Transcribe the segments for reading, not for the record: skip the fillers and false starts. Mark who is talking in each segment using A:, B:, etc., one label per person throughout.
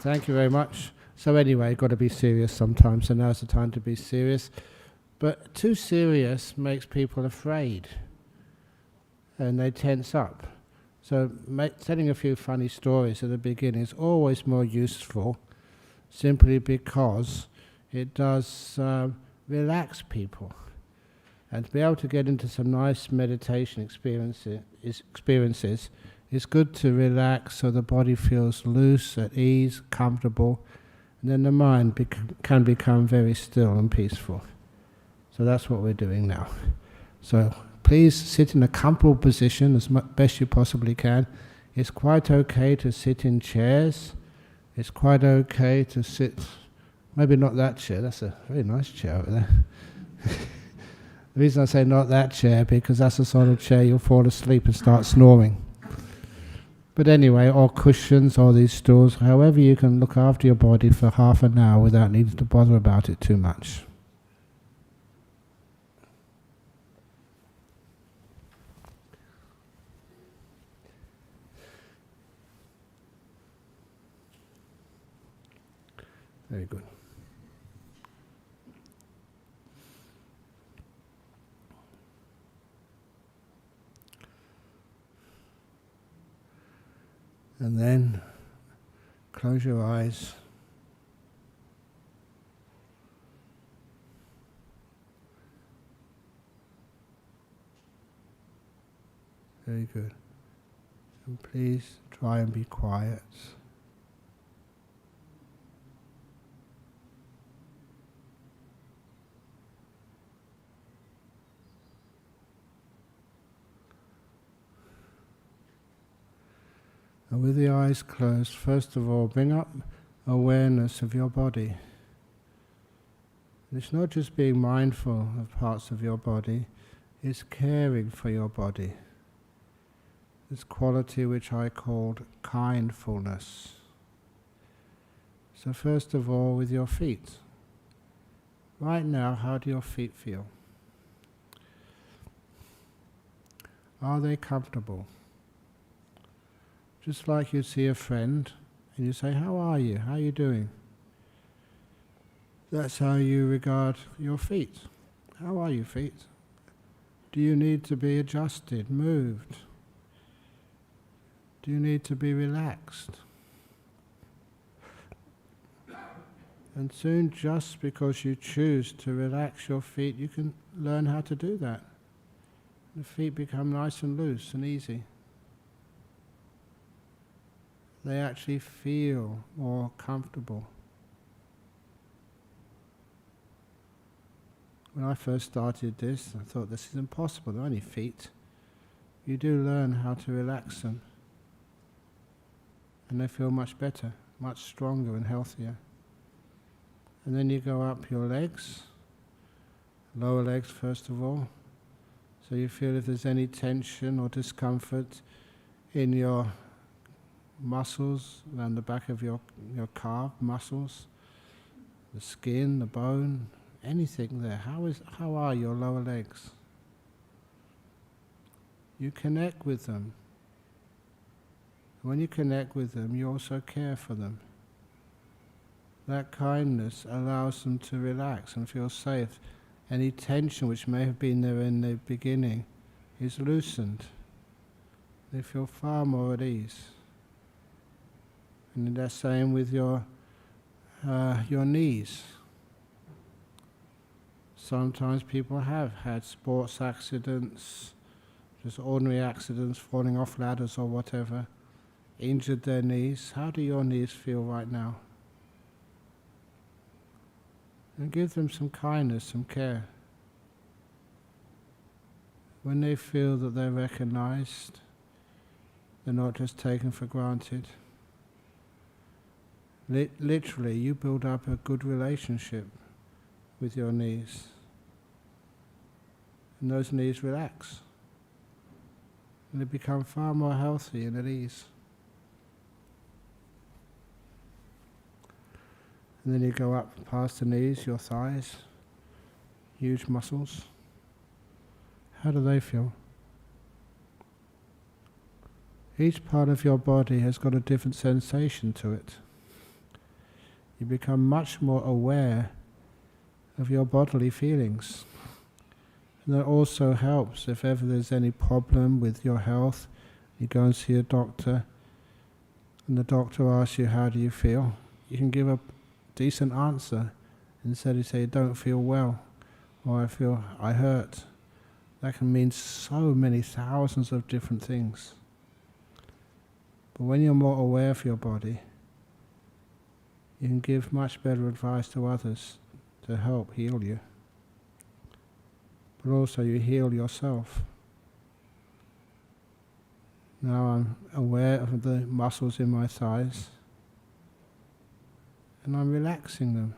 A: Thank you very much. So anyway, got to be serious sometimes, and now's the time to be serious. But too serious makes people afraid, and they tense up. So telling a few funny stories at the beginning is always more useful, simply because it does relax people. And to be able to get into some nice meditation experiences, it's good to relax so the body feels loose, at ease, comfortable, and then the mind can become very still and peaceful. So that's what we're doing now. So please sit in a comfortable position as best you possibly can. It's quite okay to sit in chairs. It's quite okay to sit, maybe not that chair, that's a very nice chair over there. The reason I say not that chair, because that's the sort of chair you'll fall asleep and start snoring. But anyway, or cushions, or these stools, however you can look after your body for half an hour without needing to bother about it too much. Very good. And then close your eyes. Very good. And please try and be quiet. And with the eyes closed, first of all, bring up awareness of your body. It's not just being mindful of parts of your body, it's caring for your body. This quality which I called kindfulness. So first of all, with your feet. Right now, how do your feet feel? Are they comfortable? Just like you see a friend and you say, how are you? How are you doing? That's how you regard your feet. How are your feet? Do you need to be adjusted, moved? Do you need to be relaxed? And soon, just because you choose to relax your feet, you can learn how to do that. The feet become nice and loose and easy. They actually feel more comfortable. When I first started this, I thought this is impossible, they're only feet. You do learn how to relax them. And they feel much better, much stronger and healthier. And then you go up your legs, lower legs first of all. So you feel if there's any tension or discomfort in your muscles around the back of your calf muscles, the skin, the bone, anything there. How are your lower legs? You connect with them. When you connect with them, you also care for them. That kindness allows them to relax and feel safe. Any tension which may have been there in the beginning is loosened. They feel far more at ease. And the same with your knees. Sometimes people have had sports accidents, just ordinary accidents, falling off ladders or whatever, injured their knees. How do your knees feel right now? And give them some kindness, some care. When they feel that they're recognized, they're not just taken for granted. Literally, you build up a good relationship with your knees. And those knees relax. And they become far more healthy and at ease. And then you go up past the knees, your thighs, huge muscles. How do they feel? Each part of your body has got a different sensation to it. you become much more aware of your bodily feelings. And that also helps if ever there's any problem with your health. You go and see a doctor, and the doctor asks you, how do you feel? You can give a decent answer instead of say, I don't feel well, or I hurt. That can mean so many thousands of different things. But when you're more aware of your body, you can give much better advice to others to help heal you. But also you heal yourself. Now I'm aware of the muscles in my thighs, and I'm relaxing them.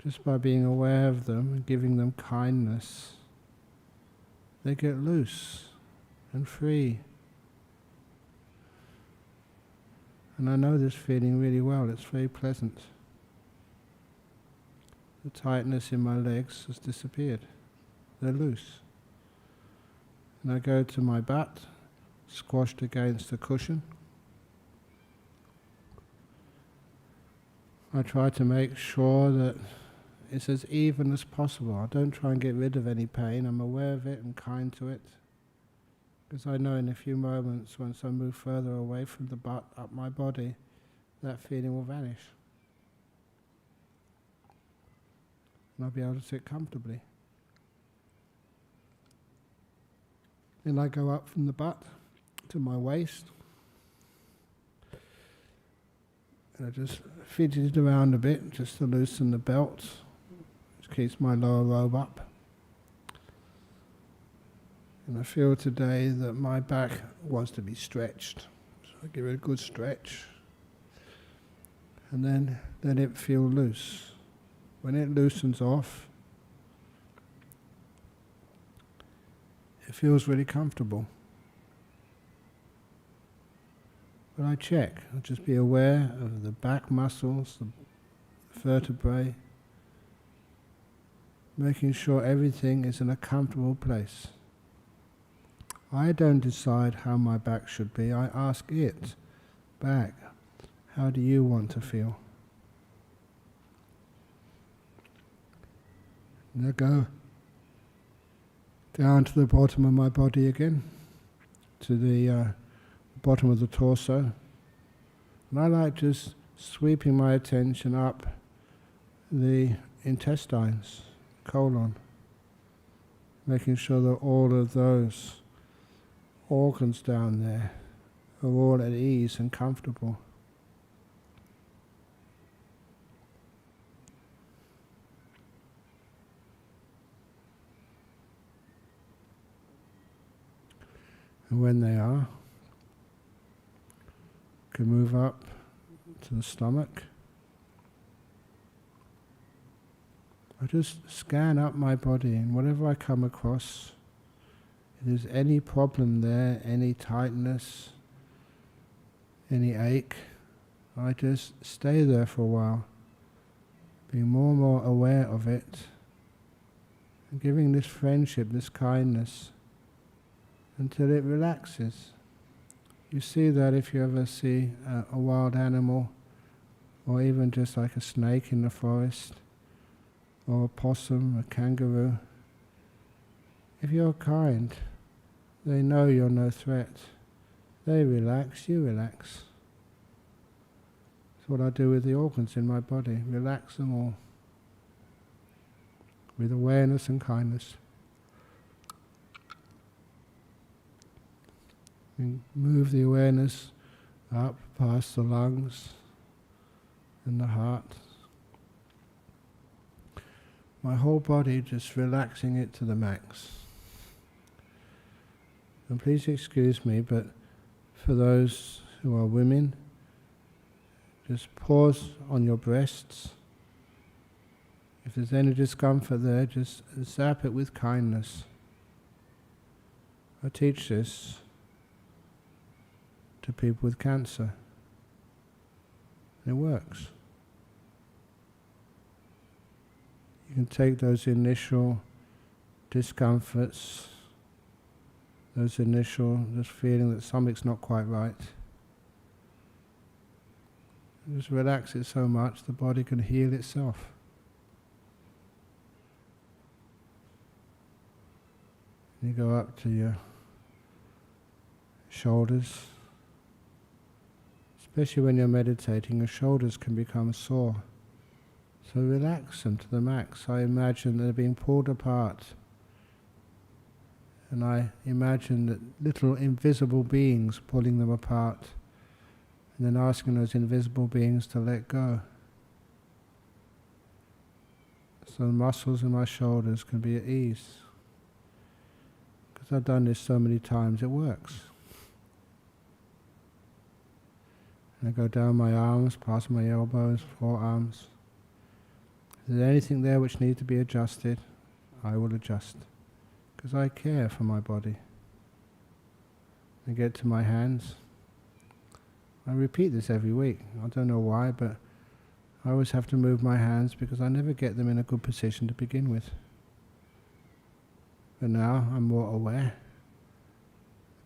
A: Just by being aware of them and giving them kindness, they get loose and free. And I know this feeling really well, it's very pleasant. The tightness in my legs has disappeared. They're loose. And I go to my butt, squashed against the cushion. I try to make sure that it's as even as possible. I don't try and get rid of any pain. I'm aware of it and kind to it. Because I know in a few moments, once I move further away from the butt, up my body, that feeling will vanish. And I'll be able to sit comfortably. Then I go up from the butt to my waist. And I just fidget it around a bit, just to loosen the belt, which keeps my lower robe up. And I feel today that my back wants to be stretched. So I give it a good stretch. And then let it feel loose. When it loosens off, it feels really comfortable. But I check. I'll just be aware of the back muscles, the vertebrae, making sure everything is in a comfortable place. I don't decide how my back should be. I ask it back, how do you want to feel? And I go down to the bottom of my body again, to the bottom of the torso. And I like just sweeping my attention up the intestines, colon, making sure that all of those organs down there are all at ease and comfortable. And when they are, can move up to the stomach. I just scan up my body, and whatever I come across, if there's any problem there, any tightness, any ache, I just stay there for a while, being more and more aware of it, and giving this friendship, this kindness, until it relaxes. You see that if you ever see a wild animal, or even just like a snake in the forest, or a possum, a kangaroo, if you're kind, they know you're no threat. They relax, you relax. That's what I do with the organs in my body, relax them all, with awareness and kindness. And move the awareness up past the lungs and the heart. My whole body just relaxing it to the max. And please excuse me, but for those who are women, just pause on your breasts. If there's any discomfort there, just zap it with kindness. I teach this to people with cancer. It works. You can take those initial discomforts, those initial just feeling that something's not quite right, Just relax it so much the body can heal itself. You go up to your shoulders. Especially when you're meditating, your shoulders can become sore. So relax them to the max. I imagine they're being pulled apart. And I imagine that little invisible beings pulling them apart. And then asking those invisible beings to let go. So the muscles in my shoulders can be at ease. Because I've done this so many times, it works. And I go down my arms, past my elbows, forearms. If there's anything there which needs to be adjusted, I will adjust. Because I care for my body. I get to my hands. I repeat this every week. I don't know why, but I always have to move my hands because I never get them in a good position to begin with. But now I'm more aware.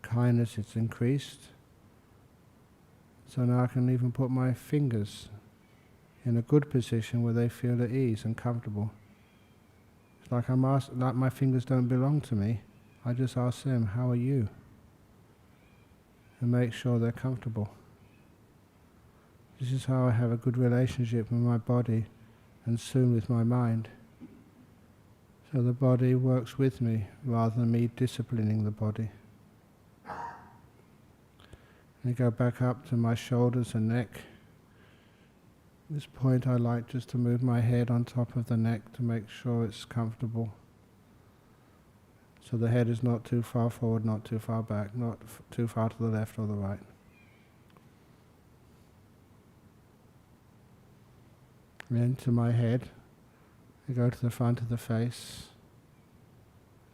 A: Kindness is increased. So now I can even put my fingers in a good position where they feel at ease and comfortable. It's like like my fingers don't belong to me. I just ask them, how are you? And make sure they're comfortable. This is how I have a good relationship with my body and soon with my mind. So the body works with me rather than me disciplining the body. And go back up to my shoulders and neck. At this point I like just to move my head on top of the neck to make sure it's comfortable. So the head is not too far forward, not too far back, not too far to the left or the right. And then to my head, I go to the front of the face.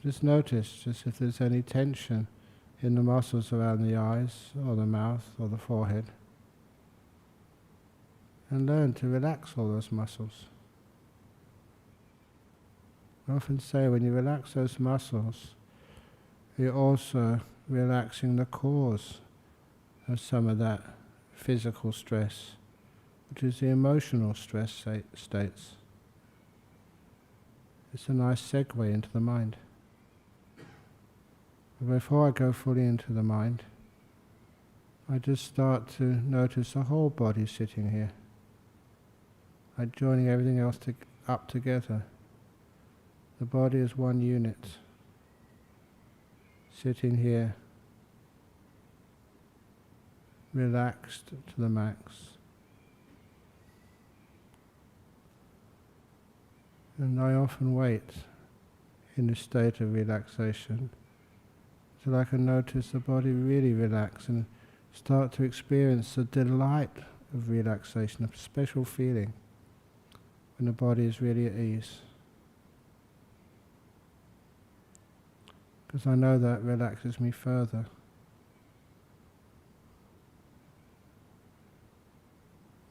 A: Just notice, just if there's any tension in the muscles around the eyes, or the mouth, or the forehead. And learn to relax all those muscles. I often say when you relax those muscles, you're also relaxing the cause of some of that physical stress, which is the emotional stress states. It's a nice segue into the mind. But before I go fully into the mind, I just start to notice the whole body sitting here. Like joining everything else up together. The body is one unit, sitting here, relaxed to the max. And I often wait in this state of relaxation till I can notice the body really relax and start to experience the delight of relaxation, a special feeling when the body is really at ease. Because I know that relaxes me further.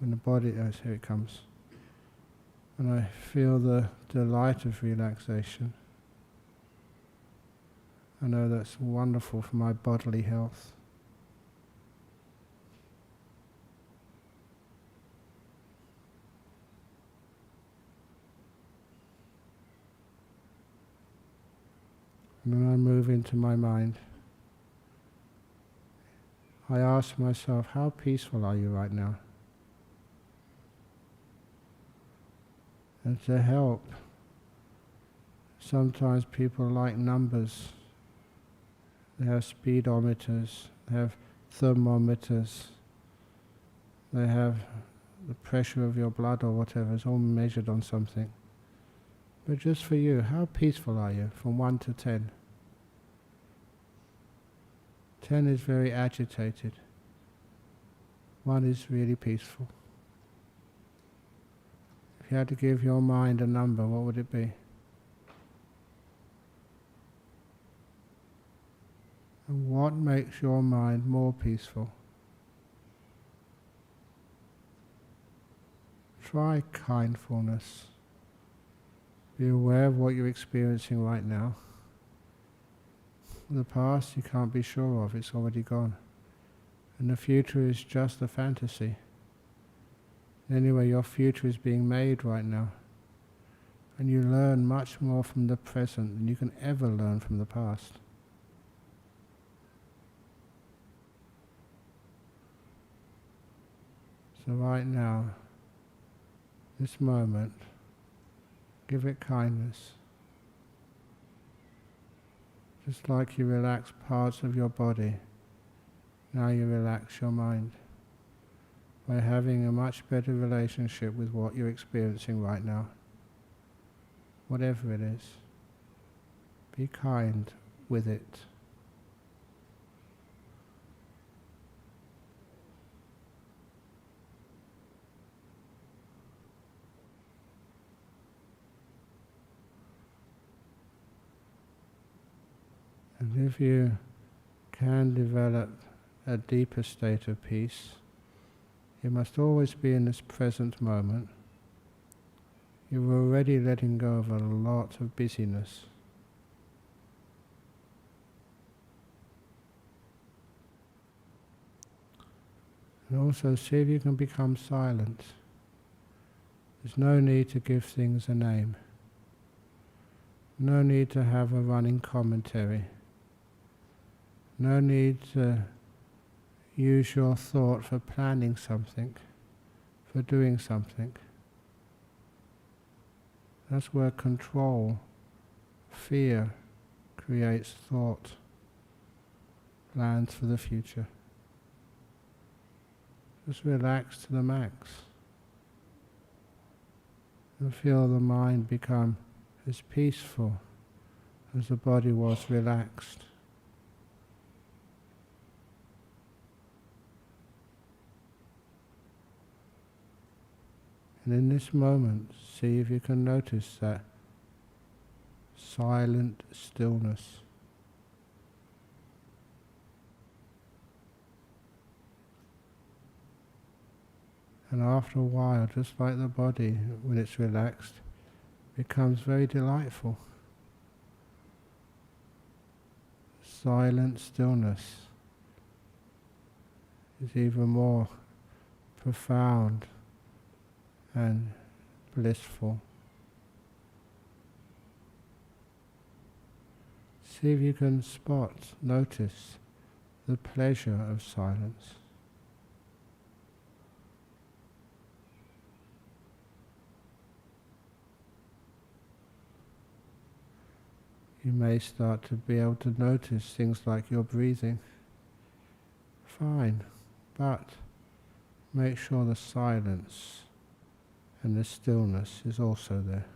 A: When the body, here it comes. When I feel the delight of relaxation, I know that's wonderful for my bodily health. And then I move into my mind. I ask myself, how peaceful are you right now? And to help, sometimes people like numbers. They have speedometers, they have thermometers, they have the pressure of your blood or whatever, it's all measured on something. But just for you, how peaceful are you from 1 to 10? 10 is very agitated. 1 is really peaceful. If you had to give your mind a number, what would it be? And what makes your mind more peaceful? Try kindfulness. Be aware of what you're experiencing right now. The past you can't be sure of, it's already gone. And the future is just a fantasy. Anyway, your future is being made right now. And you learn much more from the present than you can ever learn from the past. So right now, this moment, give it kindness. Just like you relax parts of your body, now you relax your mind by having a much better relationship with what you're experiencing right now. Whatever it is, be kind with it. And if you can develop a deeper state of peace, you must always be in this present moment. You're already letting go of a lot of busyness. And also see if you can become silent. There's no need to give things a name. No need to have a running commentary. No need to use your thought for planning something, for doing something. That's where control, fear creates thought, plans for the future. Just relax to the max and feel the mind become as peaceful as the body was relaxed. And in this moment, see if you can notice that silent stillness. And after a while, just like the body, when it's relaxed, becomes very delightful. Silent stillness is even more profound and blissful. See if you can notice the pleasure of silence. You may start to be able to notice things like your breathing. Fine, but make sure the silence and the stillness is also there.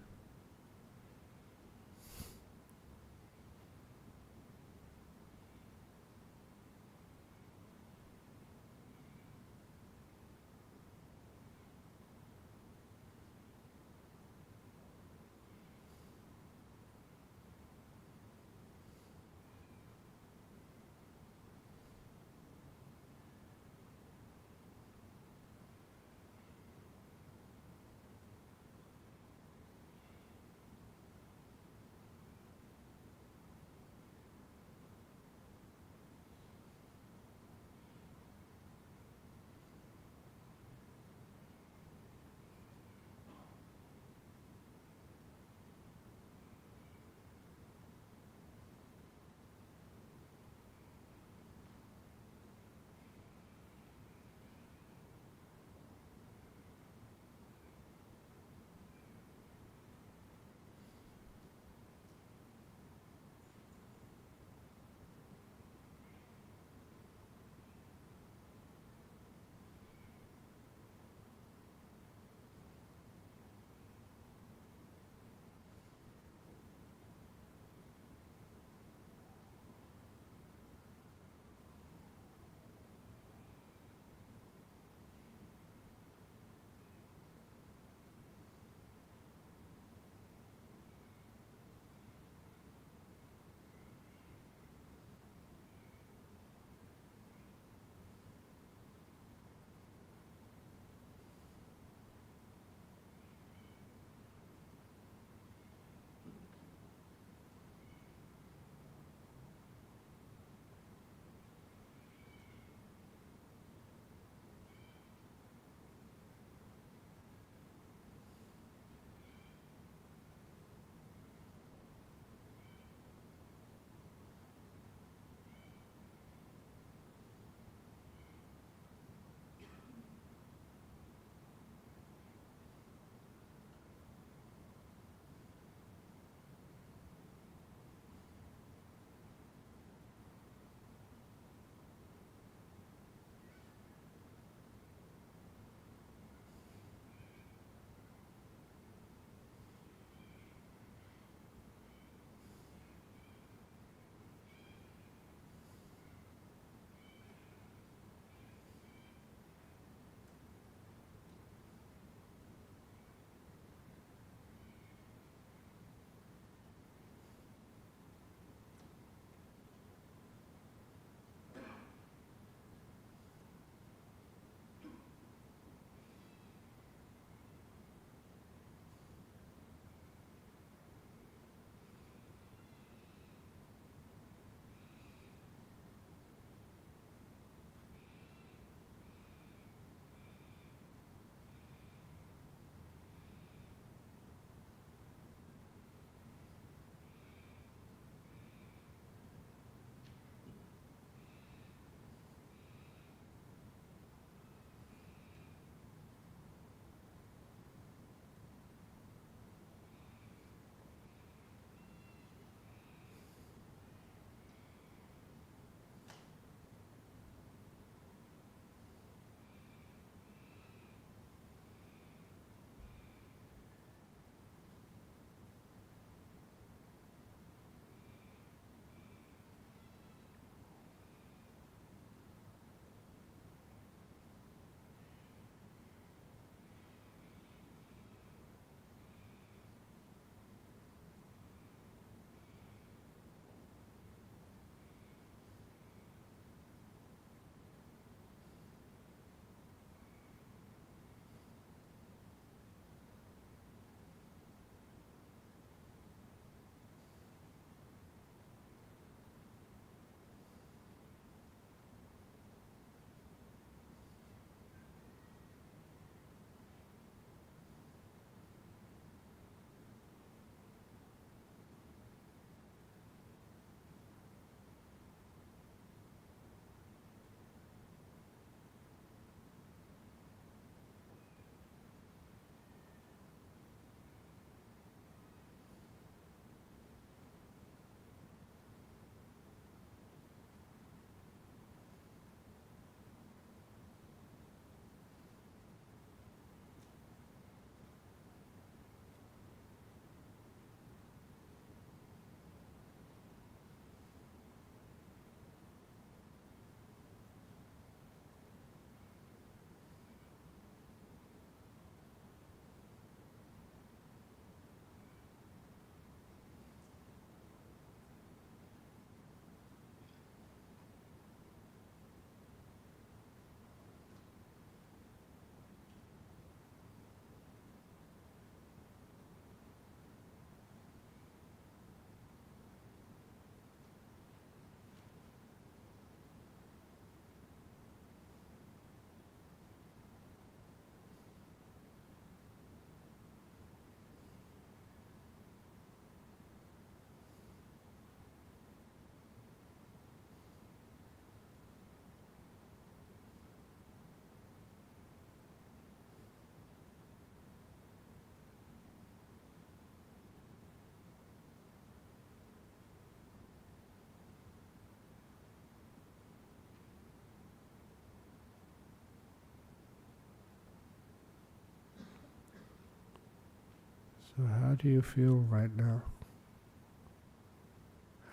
A: So how do you feel right now?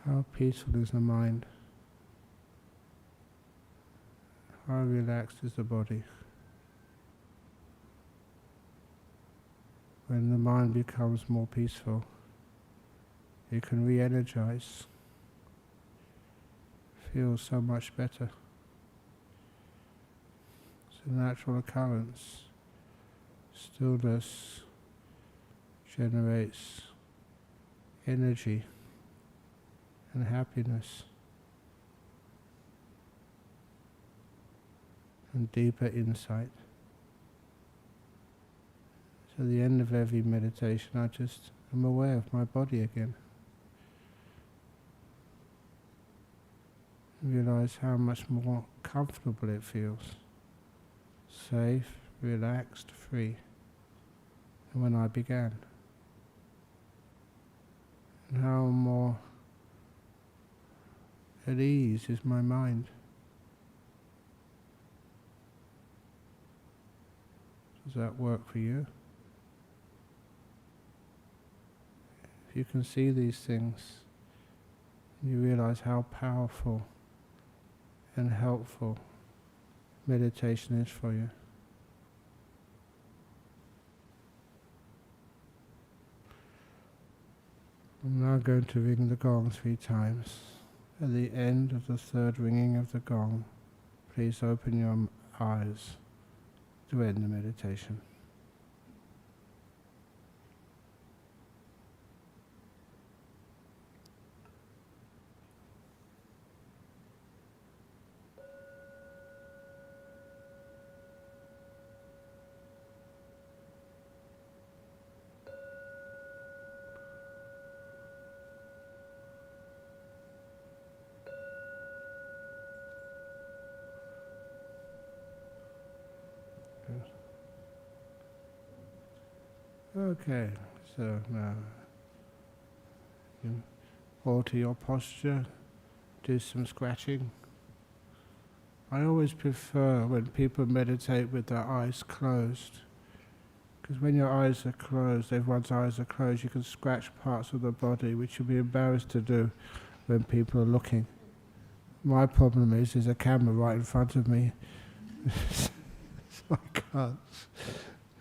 A: How peaceful is the mind? How relaxed is the body? When the mind becomes more peaceful, you can re-energize, feel so much better. It's a natural occurrence. Stillness generates energy and happiness and deeper insight. So at the end of every meditation, I just am aware of my body again. Realize how much more comfortable it feels. Safe, relaxed, free than when I began. And how more at ease is my mind. Does that work for you? If you can see these things, you realize how powerful and helpful meditation is for you. I'm now going to ring the gong 3 times. At the end of the 3rd ringing of the gong, please open your eyes to end the meditation. Okay, so now you alter your posture, do some scratching. I always prefer when people meditate with their eyes closed, because when your eyes are closed, everyone's eyes are closed, you can scratch parts of the body which you'll be embarrassed to do when people are looking. My problem is there's a camera right in front of me, so I can't.